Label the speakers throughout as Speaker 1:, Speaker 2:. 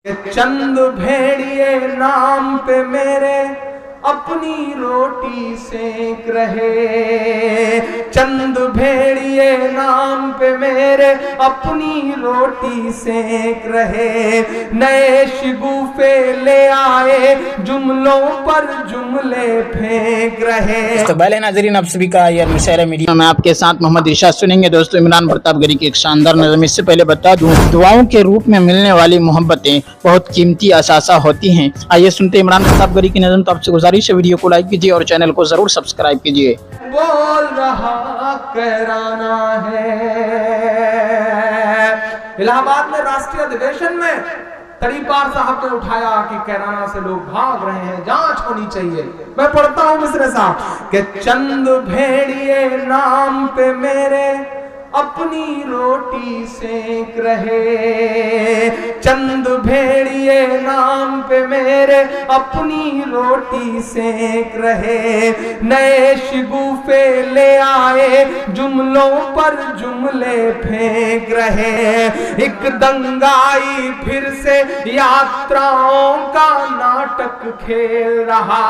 Speaker 1: चंद भेड़िए नाम पे मेरे अपनी रोटी सेक रहे, चंद भेड़िए नाम पे मेरे अपनी रोटी सेक रहे, नए शिगुफे ले आए जुमलों पर जुमले फेंक रहे।
Speaker 2: तो पहले नाजरीन आप सभी का यार मुशायरा मीडिया में आपके साथ मोहम्मद इरशाद सुनेंगे दोस्तों इमरान प्रतापगढ़ी की एक शानदार नज़म। इससे पहले बता दूं दुआओं के रूप में मिलने वाली मोहब्बतें बहुत कीमती असासा होती हैं। आइए सुनते इमरान प्रतापगढ़ी की नज़म। तो आपसे गुजारिश है वीडियो को लाइक कीजिए और चैनल को जरूर सब्सक्राइब कीजिए।
Speaker 1: बोल रहा कैराना है। इलाहाबाद में राष्ट्रीय अधिवेशन में तड़ीपार साहब ने उठाया कि कैराना से लोग भाग रहे हैं, जांच होनी चाहिए। मैं पढ़ता हूं मिसरे साहब कि चंद भेड़िए नाम पे मेरे अपनी रोटी सेक रहे, चंद भेड़िए नाम पे मेरे अपनी रोटी सेक रहे, नए शिगुफे ले आए जुमलों पर जुमले फेंक रहे, एक दंगाई फिर से यात्राओं का नाटक खेल रहा,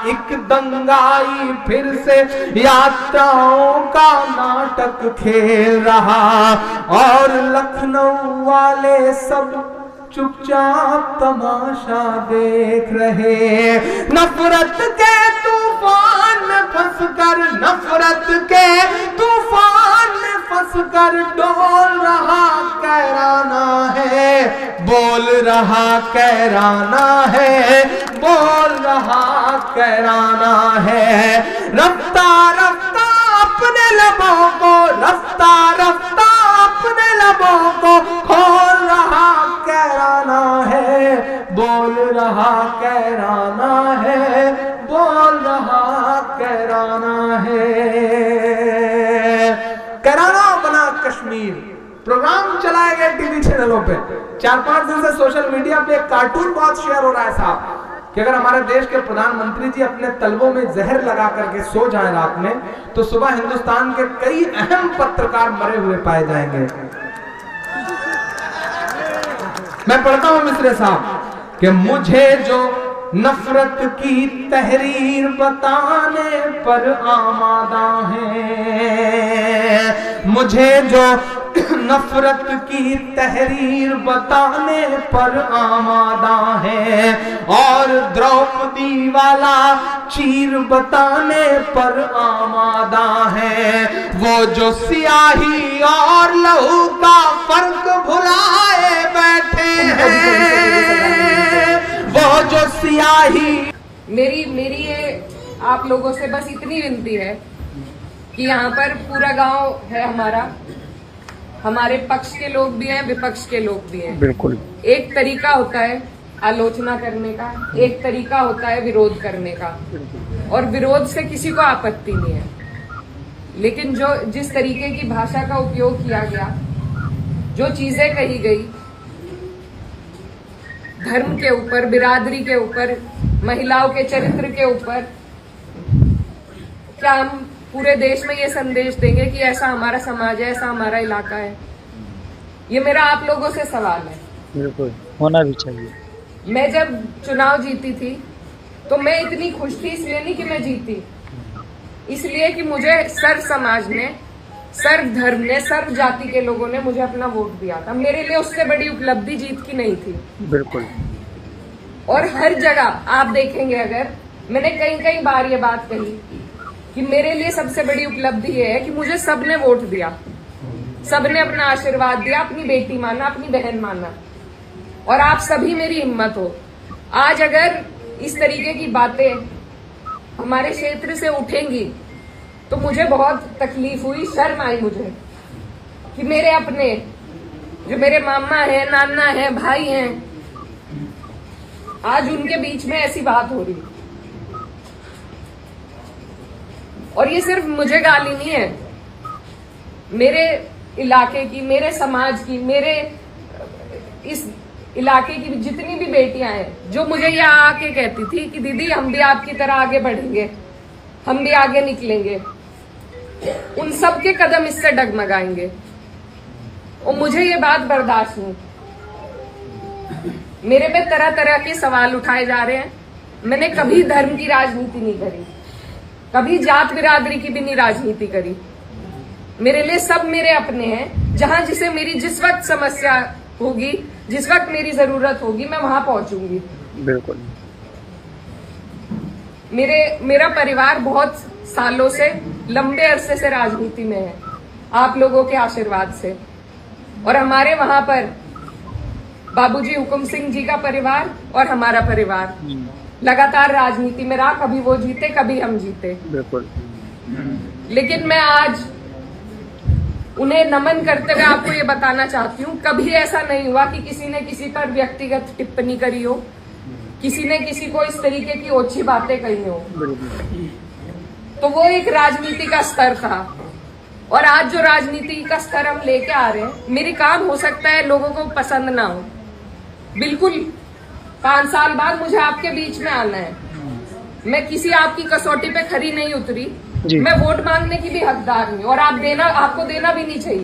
Speaker 1: एक दंगाई फिर से यात्राओं का नाटक खेल रहा, और लखनऊ वाले सब चुपचाप तमाशा देख रहे। नफरत के तूफान में फंसकर, नफरत के तूफान में फंसकर डोल रहा कैराना है, बोल रहा कैराना है, बोल रहा कैराना है। रफ्ता रफ्ता अपने लबों को, रफ्ता रफ्ता अपने लबों को खोल रहा कैराना है, बोल रहा कैराना है, बोल रहा कैराना है। कैराना बना कश्मीर प्रोग्राम चलाए गए टीवी चैनलों पे। 4-5 दिन से सोशल मीडिया पे एक कार्टून बहुत शेयर हो रहा है साहब कि अगर हमारे देश के प्रधानमंत्री जी अपने तलवों में जहर लगा करके सो जाएं रात में तो सुबह हिंदुस्तान के कई अहम पत्रकार मरे हुए पाए जाएंगे। मैं पढ़ता हूं मिस्रे साहब कि मुझे जो नफरत की तहरीर बताने पर आमादा है, मुझे जो नफरत की तहरीर बताने पर आमादा है, और द्रौपदी वाला चीर बताने पर आमादा है, वो जो सियाही और लहू का फर्क भुलाए बैठे हैं, वो जो सियाही।
Speaker 3: मेरी ये आप लोगों से बस इतनी विनती है कि यहाँ पर पूरा गांव है हमारा, हमारे पक्ष के लोग भी हैं, विपक्ष के लोग भी हैं।
Speaker 2: बिल्कुल
Speaker 3: एक तरीका होता है आलोचना करने का, एक तरीका होता है विरोध करने का, और विरोध से किसी को आपत्ति नहीं है, लेकिन जो जिस तरीके की भाषा का उपयोग किया गया, जो चीजें कही गई धर्म के ऊपर, बिरादरी के ऊपर, महिलाओं के चरित्र के ऊपर, क्या हम पूरे देश में ये संदेश देंगे कि ऐसा हमारा समाज है, ऐसा हमारा इलाका है? ये मेरा आप लोगों से सवाल है।
Speaker 2: बिल्कुल होना भी चाहिए।
Speaker 3: मैं जब चुनाव जीती थी तो मैं इतनी खुश थी, इसलिए नहीं कि मैं जीती, इसलिए कि मुझे सर्व समाज ने, सर्व धर्म ने, सर्व जाति के लोगों ने मुझे अपना वोट दिया था। मेरे लिए उससे बड़ी उपलब्धि जीत की नहीं थी।
Speaker 2: बिल्कुल।
Speaker 3: और हर जगह आप देखेंगे, अगर मैंने कई बार ये बात कही कि मेरे लिए सबसे बड़ी उपलब्धि ये है कि मुझे सबने वोट दिया, सबने अपना आशीर्वाद दिया, अपनी बेटी माना, अपनी बहन माना, और आप सभी मेरी हिम्मत हो। आज अगर इस तरीके की बातें हमारे क्षेत्र से उठेंगी तो मुझे बहुत तकलीफ हुई, शर्म आई मुझे कि मेरे अपने जो मेरे मामा है, नाना है, भाई हैं, आज उनके बीच में ऐसी बात हो रही। और ये सिर्फ मुझे गाली नहीं है, मेरे इलाके की, मेरे समाज की, मेरे इस इलाके की जितनी भी बेटियां हैं जो मुझे यहाँ आके कहती थी कि दीदी हम भी आपकी तरह आगे बढ़ेंगे, हम भी आगे निकलेंगे, उन सब के कदम इससे डगमगाएंगे, और मुझे ये बात बर्दाश्त नहीं। मेरे पे तरह तरह के सवाल उठाए जा रहे हैं। मैंने कभी धर्म की राजनीति नहीं करी, कभी जात बिरादरी की भी नहीं राजनीति करी। मेरे लिए सब मेरे अपने हैं। जहां जिसे मेरी जिस वक्त समस्या होगी, जिस वक्त मेरी जरूरत होगी, मैं वहां पहुंचूंगी।
Speaker 2: बिल्कुल।
Speaker 3: मेरा परिवार बहुत सालों से, लंबे अरसे से राजनीति में है, आप लोगों के आशीर्वाद से। और हमारे वहां पर बाबूजी हुकुम सिंह जी का परिवार और हमारा परिवार लगातार राजनीति में रहा। कभी वो जीते, कभी हम जीते।
Speaker 2: बिल्कुल।
Speaker 3: लेकिन मैं आज उन्हें नमन करते हुए आपको ये बताना चाहती हूँ, कभी ऐसा नहीं हुआ कि किसी ने किसी पर व्यक्तिगत टिप्पणी करी हो, किसी ने किसी को इस तरीके की ओछी बातें कही हो। तो वो एक राजनीति का स्तर था। और आज जो राजनीति का स्तर हम लेके आ रहे हैं, मेरे काम हो सकता है लोगों को पसंद ना हो, बिल्कुल 5 साल बाद मुझे आपके बीच में आना है। मैं किसी आपकी कसौटी पे खरी नहीं उतरी। मैं वोट मांगने की भी हकदार नहीं, और आपको देना भी नहीं चाहिए।